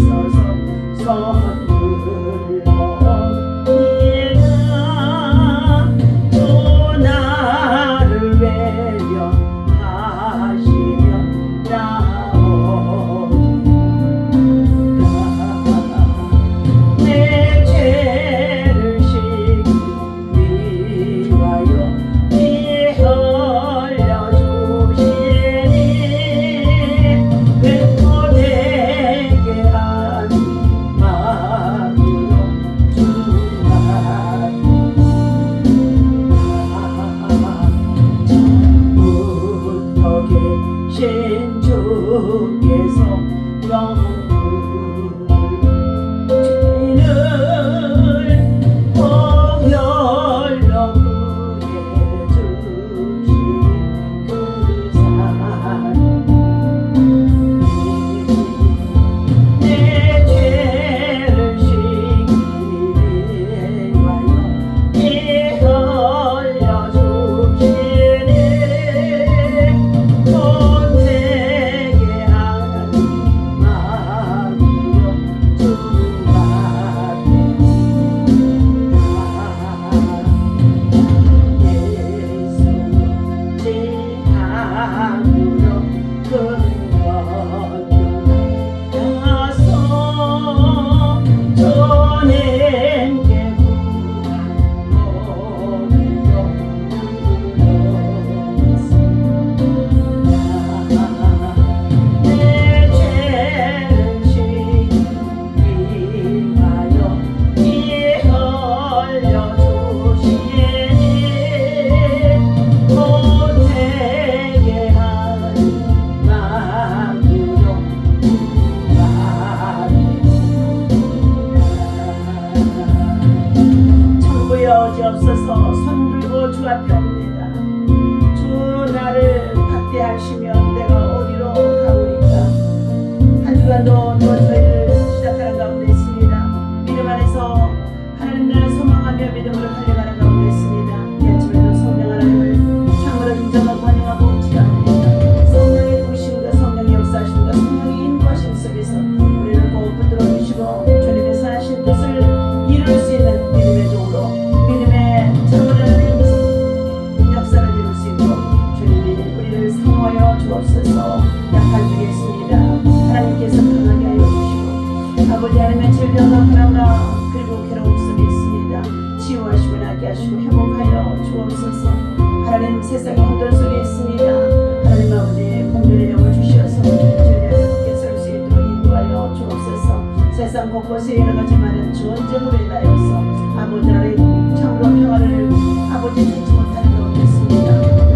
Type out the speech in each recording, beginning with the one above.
두렵지없어서 손들어 네가 또 나를 외면하시면 나어디가 내 죄를 씻기 위하여 피 흘려주시니 뱉어 내게 한 마음으로 처음부터 계신 주께서 영원을 죄를 보혈로 구해주신 그 사랑 내 죄를 씻기 위하여 피 흘려주시니 또 내게 한 마음으로 주 앞에 예수 지향으로 건너가서 주님께 구한 몸으로 내 죄를 씻기 위하여 피 흘려주시니 또 내게 한 마음으로 천부여 오지옵소서. 손들고 주 앞에 옵니다. 주 나를 박대하시면 내가 어디로 가오리까. 한 주간도 또 저희를 시작하는 가운데 있습니다. 믿음 안에서 하나님 나라 소망하며 믿음으로 달려가는 가운데 있습니다. 이 아침에도 성령 하나님을 참으로 인정하고 환영하고 지합니다. 성령의 부심과 성령의 역사하심과 성령의 인도하심 속에서 우리를 꼭 붙들어 주시고 주님의 선하신 뜻을 이룰 수 있는 믿음의 종으로 믿음의 참으로 역사를 이룰 수 있도록 주님이 우리를 사모하여 주옵소서. 약한 중에 있습니다. 하나님께서 강하게 하여 주시고 아버지 하나님의 질병과 불안과 그리고 괴로움 속에 있습니다. 치유하시고 낫게 하시고 회복하여 주옵소서. 하나님 세상의 혼돈 속에 있습니다. 하나님 아버지 공변의 영을 주시어서 진리를 함께 설 수 있도록 인도하여 주옵소서. 세상 곳곳에 여러 가지 많은 전쟁으로 인하여서 아버지 하나님 참으로 평화를 아버지 찾지 못하는 가운데 있습니다.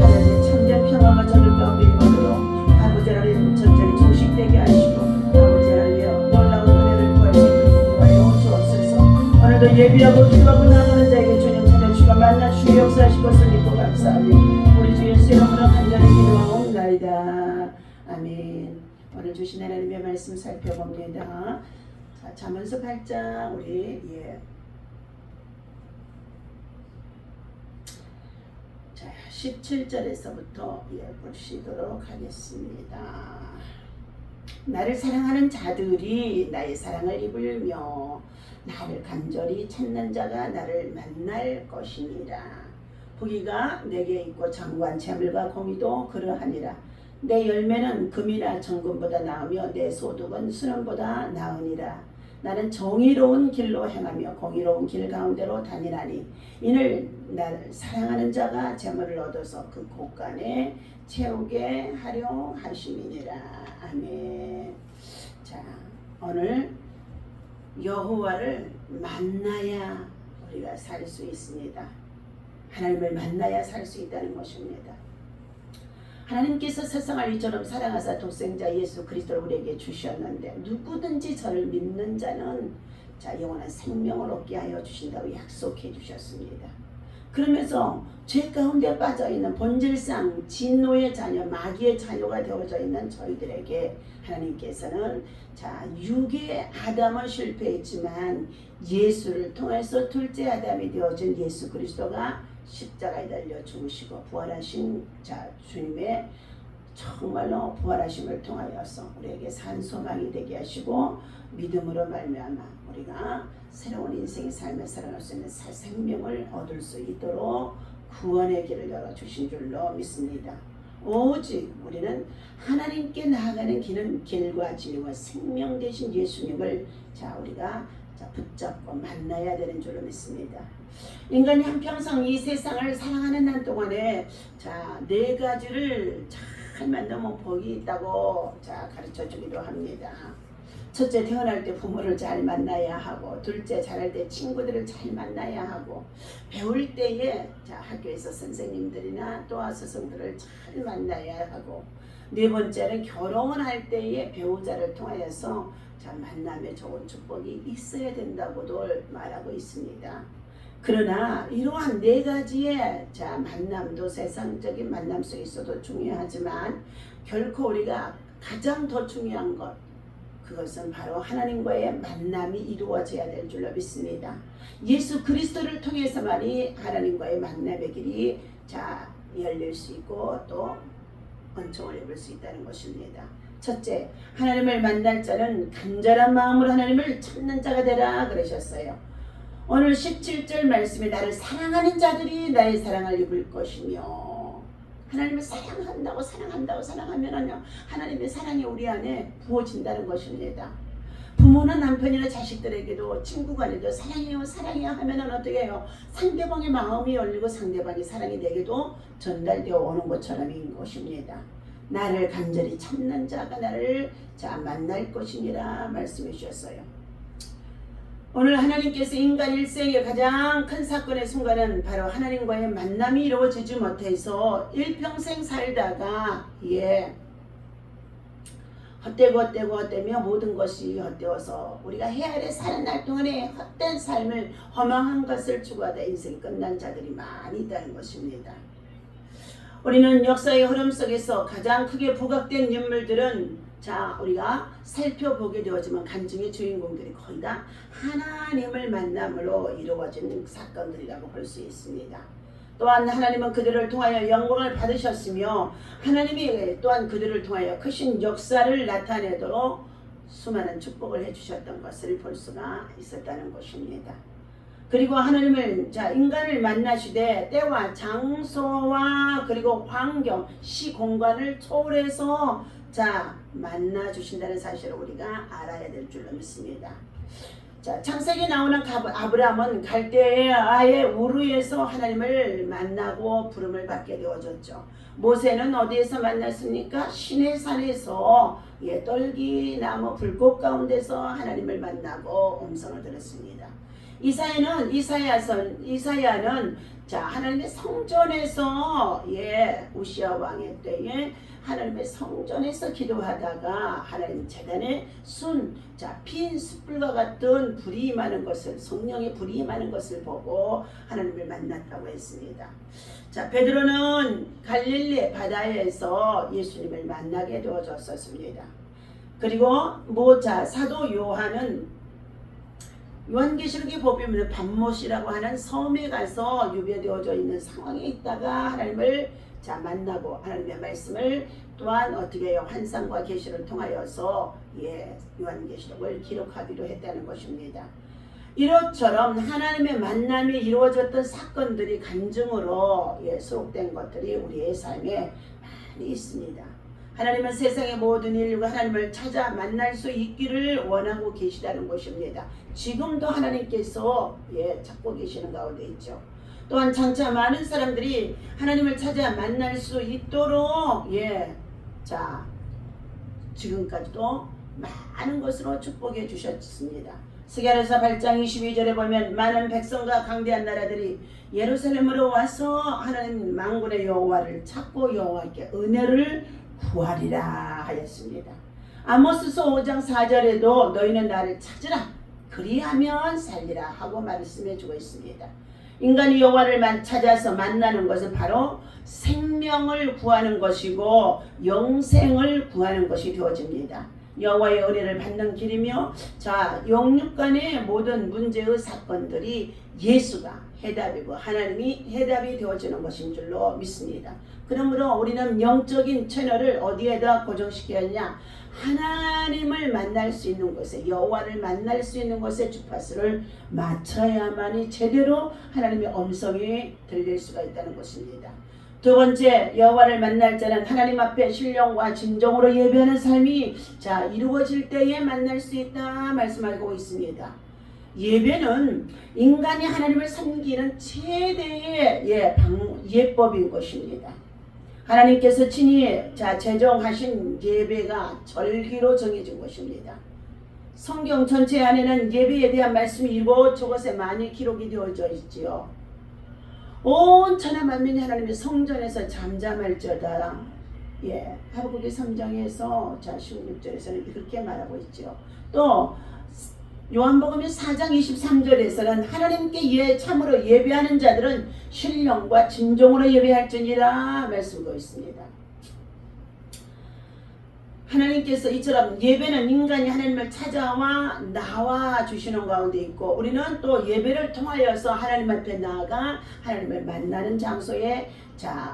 하나님 참된 평화가 저들 가운데 임하도록 아버지 하나님 전쟁이 종식되게 하시고 아버지 하나님의 놀라운 은혜를 구할 수 있도록 인도하여 주옵소서. 오늘도 예비하고 기도하고 나가는 자에게 주님 찾아주시고 만나 주의 역사하실 것을 믿고 감사하며 우리 주 예수 이름으로 간절히 기도하옵나이다. 아멘. 오늘 주신 하나님의 말씀 살펴봅니다. 자, 잠언서 8장 우리 자 17절에서부터 보시도록 하겠습니다. 나를 사랑하는 자들이 나의 사랑을 입으며 나를 간절히 찾는 자가 나를 만날 것이니라. 부귀가 내게 있고 장관 재물과 공의도 그러하니라. 내 열매는 금이나 정금보다 나으며 내 소득은 수염보다 나으니라. 나는 정의로운 길로 행하며 공의로운 길 가운데로 다니나니 이는 나를 사랑하는 자가 재물을 얻어서 그 곳간에 채우게 하려 하심이니라. 아멘. 자, 오늘 여호와를 만나야 우리가 살 수 있습니다. 하나님을 만나야 살 수 있다는 것입니다. 하나님께서 세상을 이처럼 사랑하사 독생자 예수 그리스도를 우리에게 주셨는데 누구든지 저를 믿는 자는 영원한 생명을 얻게 하여 주신다고 약속해 주셨습니다. 그러면서 죄 가운데 빠져있는 본질상 진노의 자녀, 마귀의 자녀가 되어져 있는 저희들에게 하나님께서는 육의 아담은 실패했지만 예수를 통해서 둘째 아담이 되어진 예수 그리스도가 십자가에 달려 죽으시고 부활하신 주님의 정말로 부활하심을 통하여서 우리에게 산 소망이 되게 하시고 믿음으로 말미암아 우리가 새로운 인생의 삶을 살아갈 수 있는 새 생명을 얻을 수 있도록 구원의 길을 열어주신 줄로 믿습니다. 오직 우리는 하나님께 나아가는 길은 길과 진리와 생명 되신 예수님을 우리가 붙잡고 만나야 되는 줄로 믿습니다. 인간이 한평생 이 세상을 사랑하는 날 동안에 네 가지를 잘 만나면 복이 있다고 가르쳐 주기도 합니다. 첫째, 태어날 때 부모를 잘 만나야 하고, 둘째, 자랄 때 친구들을 잘 만나야 하고, 배울 때에 학교에서 선생님들이나 또 스승들을 잘 만나야 하고, 네 번째는 결혼할 때에 배우자를 통하여서 만남에 좋은 축복이 있어야 된다고도 말하고 있습니다. 그러나 이러한 네 가지의 만남도 세상적인 만남 속에서도 중요하지만 결코 우리가 가장 더 중요한 것, 그것은 바로 하나님과의 만남이 이루어져야 될 줄로 믿습니다. 예수 그리스도를 통해서만이 하나님과의 만남의 길이 열릴 수 있고 또 은총을 입을 수 있다는 것입니다. 첫째, 하나님을 만날 자는 간절한 마음으로 하나님을 찾는 자가 되라 그러셨어요. 오늘 17절 말씀에 나를 사랑하는 자들이 나의 사랑을 입을 것이며, 하나님을 사랑하면은요 하나님의 사랑이 우리 안에 부어진다는 것입니다. 부모는 남편이나 자식들에게도 친구 간에도 사랑해요 하면은 어떻게 해요? 상대방의 마음이 열리고 상대방의 사랑이 내게도 전달되어 오는 것처럼인 것입니다. 나를 간절히 찾는 자가 나를 만날 것이니라 말씀해 주셨어요. 오늘 하나님께서 인간 일생의 가장 큰 사건의 순간은 바로 하나님과의 만남이 이루어지지 못해서 일평생 살다가 헛되며 모든 것이 헛되어서 우리가 해 아래 사는 날 동안에 헛된 삶을 허망한 것을 추구하다 인생이 끝난 자들이 많이 있다는 것입니다. 우리는 역사의 흐름 속에서 가장 크게 부각된 인물들은 우리가 살펴보게 되었지만 간증의 주인공들이 거의 다 하나님을 만남으로 이루어진 사건들이라고 볼 수 있습니다. 또한 하나님은 그들을 통하여 영광을 받으셨으며 하나님이 또한 그들을 통하여 크신 역사를 나타내도록 수많은 축복을 해주셨던 것을 볼 수가 있었다는 것입니다. 그리고 하나님을 인간을 만나시되 때와 장소와 그리고 환경, 시공간을 초월해서 만나 주신다는 사실을 우리가 알아야 될 줄로 믿습니다. 창세기 나오는 아브라함은 갈대의 아의 우르에서 하나님을 만나고 부름을 받게 되어졌죠. 모세는 어디에서 만났습니까? 시내산에서 떨기나무 불꽃 가운데서 하나님을 만나고 음성을 들었습니다. 이사야는 하나님의 성전에서 우시아 왕의 때에 하나님의 성전에서 기도하다가 하나님 제단에 핀 숯불과 같은 불이 임하는 것을, 성령의 불이 임하는 것을 보고 하나님을 만났다고 했습니다. 베드로는 갈릴리 바다에서 예수님을 만나게 되어졌었습니다. 그리고 사도 요한은 요한계시록에 보면 밤못이라고 하는 섬에 가서 유배되어져 있는 상황에 있다가 하나님을 만나고 하나님의 말씀을 또한 어떻게 해요? 환상과 계시를 통하여서 요한계시록을 기록하기도 했다는 것입니다. 이것처럼 하나님의 만남이 이루어졌던 사건들이 간증으로 수록된 것들이 우리의 삶에 많이 있습니다. 하나님은 세상의 모든 인류가 하나님을 찾아 만날 수 있기를 원하고 계시다는 것입니다. 지금도 하나님께서 찾고 계시는 가운데 있죠. 또한 장차 많은 사람들이 하나님을 찾아 만날 수 있도록 지금까지도 많은 것으로 축복해 주셨습니다. 스가랴서 8장 22절에 보면 많은 백성과 강대한 나라들이 예루살렘으로 와서 하나님 만군의 여호와를 찾고 여호와께 은혜를 구하리라 하였습니다. 아모스서 5장 4절에도 너희는 나를 찾으라 그리하면 살리라 하고 말씀해 주고 있습니다. 인간이 여호와를 찾아서 만나는 것은 바로 생명을 구하는 것이고 영생을 구하는 것이 되어집니다. 여호와의 은혜를 받는 길이며 자 영육 간의 모든 문제의 사건들이 예수가 해답이고 하나님이 해답이 되어주는 것인 줄로 믿습니다. 그러므로 우리는 영적인 채널을 어디에다 고정시켜야 하냐? 하나님을 만날 수 있는 곳에 여호와를 만날 수 있는 곳에 주파수를 맞춰야만이 제대로 하나님의 음성이 들릴 수가 있다는 것입니다. 두 번째, 여호와를 만날 자는 하나님 앞에 신령과 진정으로 예배하는 삶이 자 이루어질 때에 만날 수 있다 말씀하고 있습니다. 예배는 인간이 하나님을 섬기는 최대의 예법인 것입니다. 하나님께서 친히 제정하신 예배가 절기로 정해진 것입니다. 성경 전체 안에는 예배에 대한 말씀이 이곳저곳에 많이 기록이 되어져 있지요. 온 천하 만민이 하나님의 성전에서 잠잠할지어다. 하박국기 3장에서 16절에서는 이렇게 말하고 있죠. 또 요한복음 4장 23절에서는 하나님께 참으로 예배하는 자들은 신령과 진정으로 예배할지니라 말씀하고 있습니다. 하나님께서 이처럼 예배는 인간이 하나님을 찾아와 나와 주시는 가운데 있고 우리는 또 예배를 통하여서 하나님 앞에 나아가 하나님을 만나는 장소에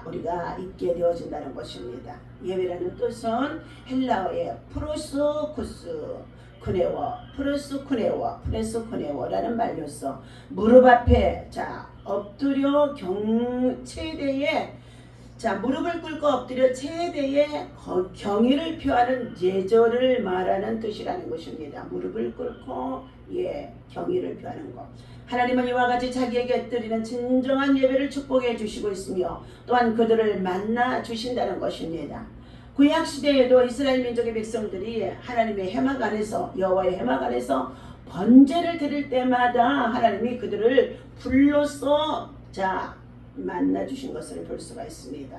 우리가 있게 되어진다는 것입니다. 예배라는 뜻은 헬라어의 프레스쿠네워라는 말로서 무릎 앞에 엎드려 최대의 무릎을 꿇고 엎드려 최대의 경의를 표하는 예절을 말하는 뜻이라는 것입니다. 무릎을 꿇고 경의를 표하는 것. 하나님은 이와 같이 자기에게 드리는 진정한 예배를 축복해 주시고 있으며 또한 그들을 만나 주신다는 것입니다. 구약 시대에도 이스라엘 민족의 백성들이 하나님의 회막 안에서 여호와의 회막 안에서 번제를 드릴 때마다 하나님이 그들을 불로써 만나 주신 것을 볼 수가 있습니다.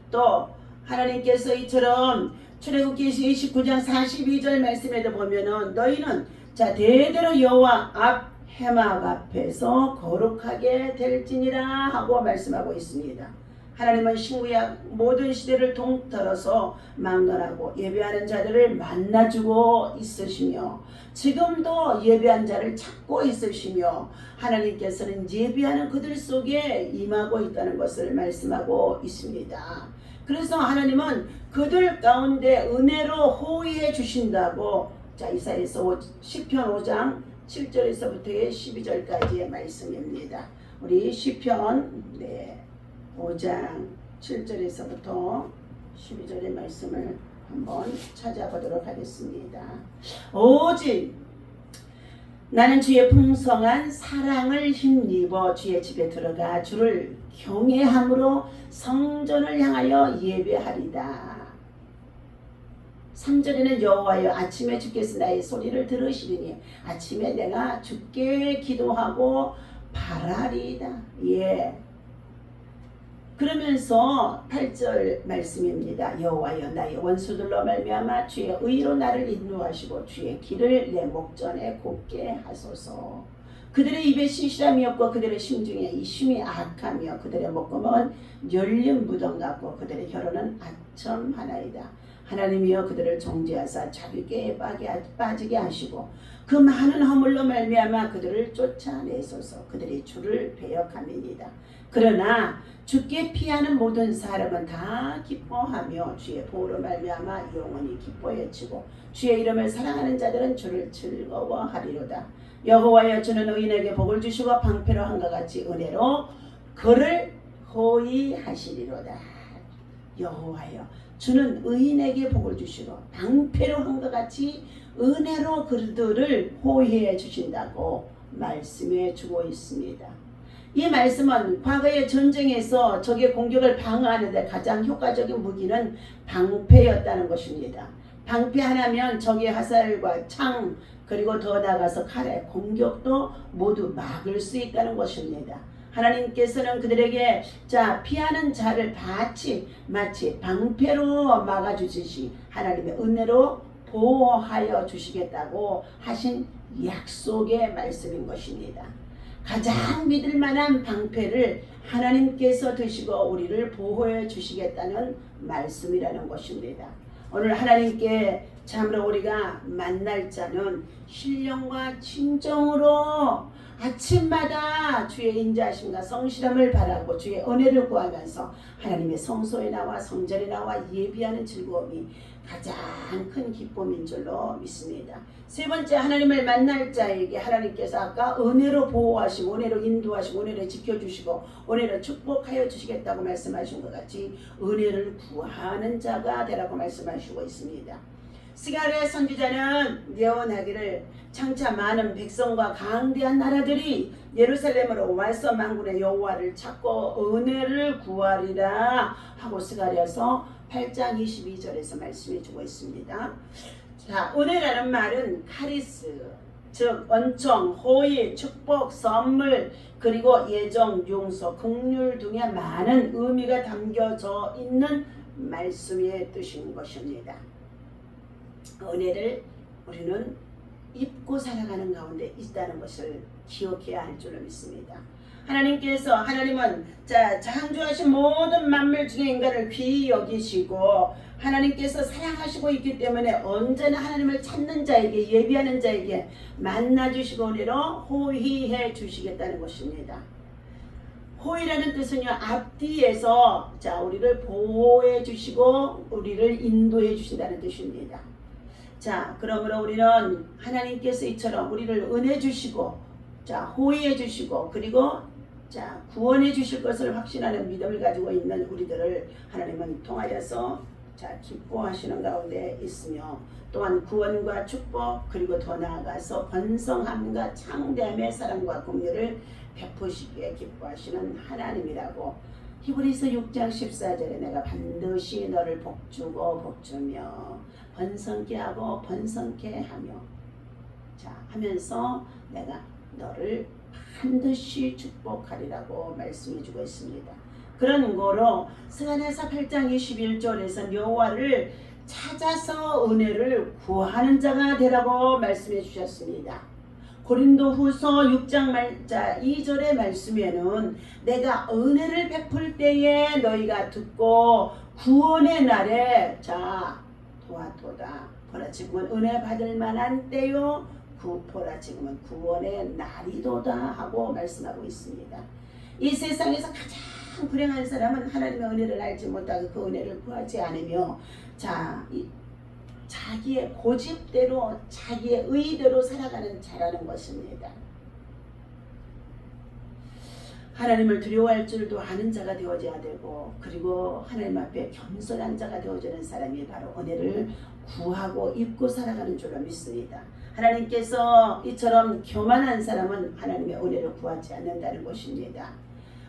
또 하나님께서 이처럼 출애굽기 29장 42절 말씀에도 보면은 너희는 대대로 여호와 앞 회막 앞에서 거룩하게 될지니라 하고 말씀하고 있습니다. 하나님은 신구약 모든 시대를 통틀어서 막론하고 예배하는 자들을 만나주고 있으시며 지금도 예배한 자를 찾고 있으시며 하나님께서는 예배하는 그들 속에 임하고 있다는 것을 말씀하고 있습니다. 그래서 하나님은 그들 가운데 은혜로 호의해 주신다고 이사야서 시편 5장 7절에서부터 12절까지의 말씀입니다. 우리 시편 5장 7절에서부터 12절의 말씀을 한번 찾아보도록 하겠습니다. 오직 나는 주의 풍성한 사랑을 힘입어 주의 집에 들어가 주를 경외함으로 성전을 향하여 예배하리다. 3절에는 여호와여 아침에 주께서 나의 소리를 들으시리니 아침에 내가 주께 기도하고 바라리이다. 그러면서 8절 말씀입니다. 여호와여 나의 원수들로 말미암아 주의 의로 나를 인도하시고 주의 길을 내 목전에 곱게 하소서. 그들의 입에 신실함이 없고 그들의 심중에 이심이 악하며 그들의 목구멍은 열린 무덤 같고 그들의 혀로는 아첨 하나이다. 하나님이여 그들을 정죄하사 자비게 빠지게 하시고 그 많은 허물로 말미암아 그들을 쫓아내소서. 그들이 주를 배역함이니이다. 그러나 주께 피하는 모든 사람은 다 기뻐하며 주의 보호로 말미암아 영원히 기뻐해 치고 주의 이름을 사랑하는 자들은 주를 즐거워하리로다. 여호와여 주는 의인에게 복을 주시고 방패로 한과 같이 은혜로 그를 호위하시리로다. 여호와여 주는 의인에게 복을 주시고 방패로 한과 같이 은혜로 그들을 호위해 주신다고 말씀해 주고 있습니다. 이 말씀은 과거의 전쟁에서 적의 공격을 방어하는 데 가장 효과적인 무기는 방패였다는 것입니다. 방패 하나면 적의 화살과 창 그리고 더 나아가서 칼의 공격도 모두 막을 수 있다는 것입니다. 하나님께서는 그들에게 피하는 자를 마치 방패로 막아주듯이 하나님의 은혜로 보호하여 주시겠다고 하신 약속의 말씀인 것입니다. 가장 믿을 만한 방패를 하나님께서 드시고 우리를 보호해 주시겠다는 말씀이라는 것입니다. 오늘 하나님께 참으로 우리가 만날 자는 신령과 진정으로 아침마다 주의 인자하심과 성실함을 바라고 주의 은혜를 구하면서 하나님의 성소에 나와 성전에 나와 예비하는 즐거움이 가장 큰 기쁨인 줄로 믿습니다. 세 번째, 하나님을 만날 자에게 하나님께서 아까 은혜로 보호하시고 은혜로 인도하시고 은혜로 지켜주시고 은혜로 축복하여 주시겠다고 말씀하신 것 같이 은혜를 구하는 자가 되라고 말씀하시고 있습니다. 스가랴 선지자는 예언하기를 장차 많은 백성과 강대한 나라들이 예루살렘으로 와서 만군의 여호와를 찾고 은혜를 구하리라 하고 스가랴서 8장 22절에서 말씀해 주고 있습니다. 자, 은혜라는 말은 카리스, 즉 은총, 호의, 축복, 선물, 그리고 예정, 용서, 긍휼 등의 많은 의미가 담겨져 있는 말씀의 뜻인 것입니다. 은혜를 우리는 입고 살아가는 가운데 있다는 것을 기억해야 할 줄로 믿습니다. 하나님은 창조하신 모든 만물 중에 인간을 귀히 여기시고 하나님께서 사랑하시고 있기 때문에 언제나 하나님을 찾는 자에게 예비하는 자에게 만나주시고 은혜로 호의해 주시겠다는 것입니다. 호의라는 뜻은요, 앞뒤에서 우리를 보호해 주시고 우리를 인도해 주신다는 뜻입니다. 자, 그러므로 우리는 하나님께서 이처럼 우리를 은혜 주시고 호의해 주시고 그리고 구원해 주실 것을 확신하는 믿음을 가지고 있는 우리들을 하나님은 통하여서 기뻐하시는 가운데 있으며 또한 구원과 축복 그리고 더 나아가서 번성함과 창대함의 사랑과 긍휼을 베푸시기에 기뻐하시는 하나님이라고 히브리서 6장 14절에 내가 반드시 너를 복주고 복주며 번성케 하고 번성케 하며 하면서 내가 너를 반드시 축복하리라고 말씀해 주고 있습니다. 그런 거로 스가랴서 8장 21절에서 여호와를 찾아서 은혜를 구하는 자가 되라고 말씀해 주셨습니다. 고린도후서 6장 2절의 말씀에는 내가 은혜를 베풀 때에 너희가 듣고 구원의 날에 도와도다. 보라 지금은 은혜 받을 만한 때요 보라 지금은 구원의 날이도다 하고 말씀하고 있습니다. 이 세상에서 가장 불행한 사람은 하나님의 은혜를 알지 못하고 그 은혜를 구하지 않으며 자기의 고집대로 자기의 의대로 살아가는 자라는 것입니다. 하나님을 두려워할 줄도 아는 자가 되어져야 되고 그리고 하나님 앞에 겸손한 자가 되어지는 사람이 바로 은혜를 구하고 입고 살아가는 줄로 믿습니다. 하나님께서 이처럼 교만한 사람은 하나님의 은혜를 구하지 않는다는 것입니다.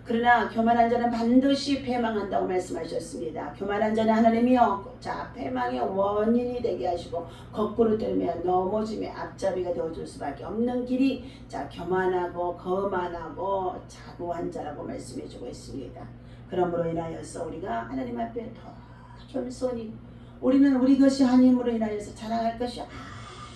그러나 교만한 자는 반드시 패망한다고 말씀하셨습니다. 교만한 자는 하나님이요 패망의 원인이 되게 하시고 거꾸로 들며 넘어짐의 앞잡이가 되어줄 수밖에 없는 길이 교만하고 거만하고 자고한 자라고 말씀해 주고 있습니다. 그러므로 인하여서 우리가 하나님 앞에 더 겸손히 우리는 우리 것이 아님으로 인하여서 자랑할 것이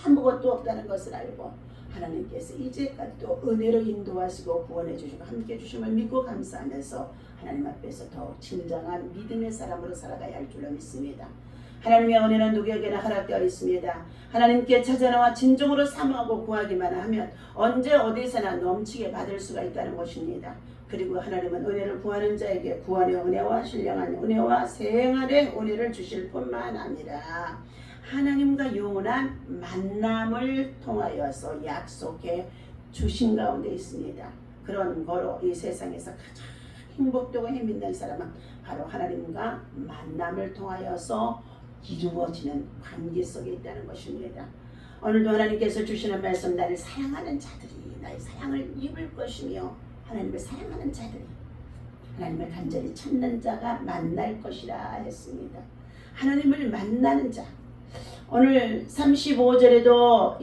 아무것도 없다는 것을 알고 하나님께서 이제까지도 은혜로 인도하시고 구원해 주시고 함께 주심을 믿고 감사하면서 하나님 앞에서 더욱 진정한 믿음의 사람으로 살아가야 할 줄로 믿습니다. 하나님의 은혜는 누구에게나 허락되어 있습니다. 하나님께 찾아나와 진정으로 사모하고 구하기만 하면 언제 어디서나 넘치게 받을 수가 있다는 것입니다. 그리고 하나님은 은혜를 구하는 자에게 구원의 은혜와 신령한 은혜와 생활의 은혜를 주실 뿐만 아니라 하나님과 영원한 만남을 통하여서 약속해 주신 가운데 있습니다. 그런 거로 이 세상에서 가장 행복되고 힘있는 사람은 바로 하나님과 만남을 통하여서 이루어지는 관계 속에 있다는 것입니다. 오늘도 하나님께서 주시는 말씀 나를 사랑하는 자들이 나의 사랑을 입을 것이며 하나님을 사랑하는 자들이 하나님을 간절히 찾는 자가 만날 것이라 했습니다. 하나님을 만나는 자 오늘 35절에도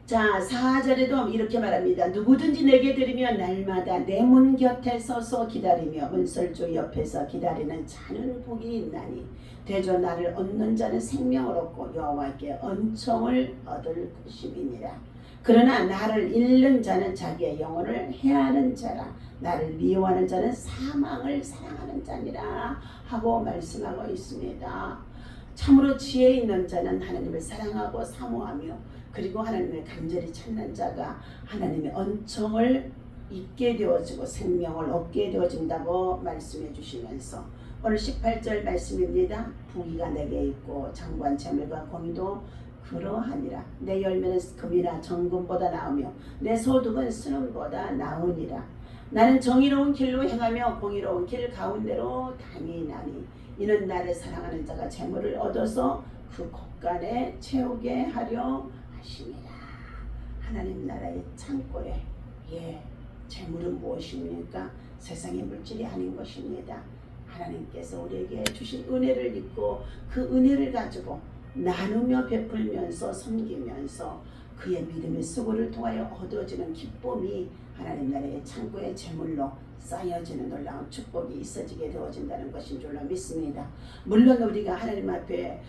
4절에도 이렇게 말합니다. 누구든지 내게 들으면 날마다 내 문 곁에 서서 기다리며 문설주 옆에서 기다리는 자는 복이 있나니 되저 나를 얻는 자는 생명을 얻고 여호와께 은총을 얻을 것임이니라. 그러나 나를 잃는 자는 자기의 영혼을 해하는 자라. 나를 미워하는 자는 사망을 사랑하는 자니라 하고 말씀하고 있습니다. 참으로 지혜 있는 자는 하나님을 사랑하고 사모하며 그리고 하나님을 간절히 찾는 자가 하나님의 언총을 잊게 되어지고 생명을 얻게 되어진다고 말씀해 주시면서 오늘 18절 말씀입니다. 부귀가 내게 있고 장관 재물과 공의도 그러하니라. 내 열매는 금이나 정금보다 나으며 내 소득은 순금보다 나으니라. 나는 정의로운 길로 행하며 공의로운 길 가운데로 다니나니 이는 나를 사랑하는 자가 재물을 얻어서 그 곳간에 채우게 하려 하심이라. 하나님 나라의 창고에 재물은 무엇입니까? 세상의 물질이 아닌 것입니다. 하나님께서 우리에게 주신 은혜를 믿고 그 은혜를 가지고 나누며 베풀면서 섬기면서 그의 믿음의 수고를 통하여 얻어지는 기쁨이 하나님 나라의 창고의 재물로 쌓여지는 놀라운 축복이 있어지게 되어진다는 것인 줄로 믿습니다. 물론 우리가 하나님 앞에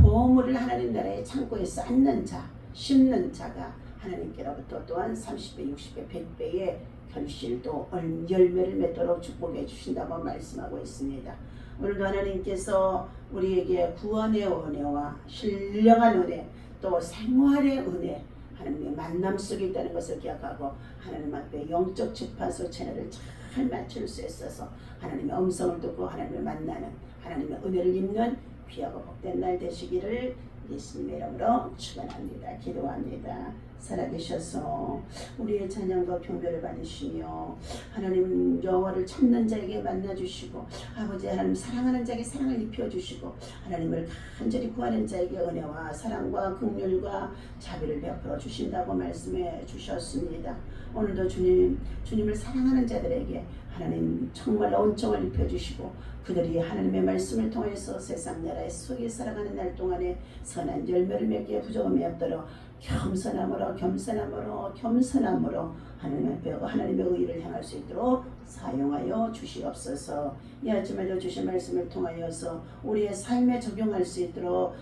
보물을 하나님 나라의 창고에 쌓는 자, 심는 자가 하나님께로부터 또한 30배, 60배, 100배의 결실도 열매를 맺도록 축복해 주신다고 말씀하고 있습니다. 오늘도 하나님께서 우리에게 구원의 은혜와 신령한 은혜 또 생활의 은혜 하나님의 만남 속에 있다는 것을 기억하고 하나님 앞에 영적 주파수 채널을 잘 맞출 수 있어서 하나님의 음성을 듣고 하나님을 만나는 하나님의 은혜를 입는 귀하고 복된 날 되시기를 예수님의 이름으로 축원합니다. 기도합니다. 살아계셔서 우리의 찬양과 경배를 받으시며 하나님 여호와를 찾는 자에게 만나주시고 아버지 하나님 사랑하는 자에게 사랑을 입혀주시고 하나님을 간절히 구하는 자에게 은혜와 사랑과 긍휼과 자비를 베풀어 주신다고 말씀해 주셨습니다. 오늘도 주님을 사랑하는 자들에게 하나님 정말 온정을 입혀주시고 그들이 하나님의 말씀을 통해서 세상 나라에 속에 살아가는 날 동안에 선한 열매를 맺기에 부족함이 없도록 겸손함으로 하나님의 의를 향할 수 있도록 사용하여 주시옵소서. 이 아침에도 주신 말씀을 통하여서 우리의 삶에 적용할 수 있도록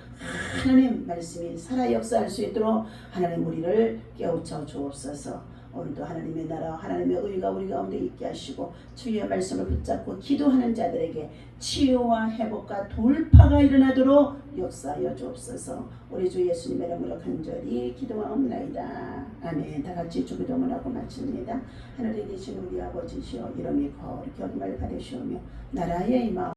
하나님 말씀이 살아 역사할 수 있도록 하나님 우리를 깨우쳐 주옵소서. 오늘도 하나님의 나라 하나님의 의가 우리 가운데 있게 하시고 주의 말씀을 붙잡고 기도하는 자들에게 치유와 회복과 돌파가 일어나도록 역사하여 주옵소서. 우리 주 예수님의 이름으로 간절히 기도하옵나이다. 아멘. 다 같이 주기도문을 하고 마칩니다. 하늘에 계신 우리 아버지시여 이름이 거룩히 여김을 받으시오며 나라의 임하